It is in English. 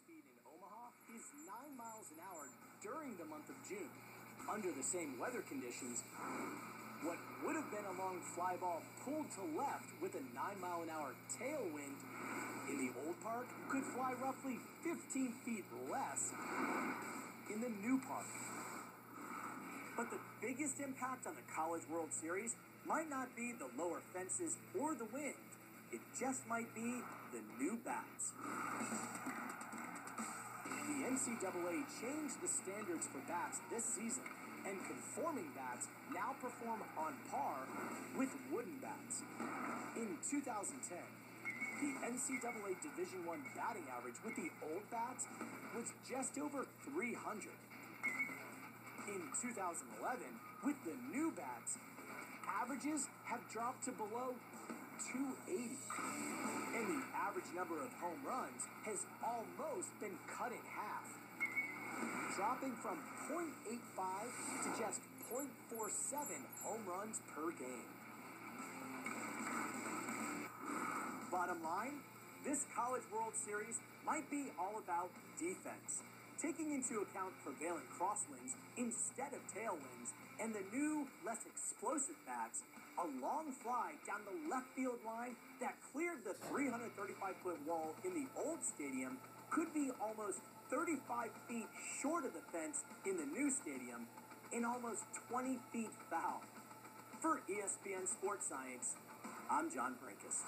speed in Omaha is 9 miles an hour during the month of June. Under the same weather conditions, what would have been a long fly ball pulled to left with a 9-mile-an-hour tailwind in the old park could fly roughly 15 feet less in the new park. But the biggest impact on the College World Series might not be the lower fences or the wind. It just might be the new bats. The NCAA changed the standards for bats this season, and conforming bats now perform on par with wooden bats. In 2010, the NCAA Division I batting average with the old bats was just over 300. In 2011, with the new bats, averages have dropped to below 280. And the average number of home runs has almost been cut in half, dropping from .85 to just .47 home runs per game. Bottom line, this College World Series might be all about defense, taking into account prevalent crosswinds instead of tailwinds, and the new, less explosive bats. A long fly down the left field line that cleared the 335-foot wall in the old stadium could be almost 35 feet short of the fence in the new stadium and almost 20 feet foul. For ESPN Sports Science, I'm John Brinkus.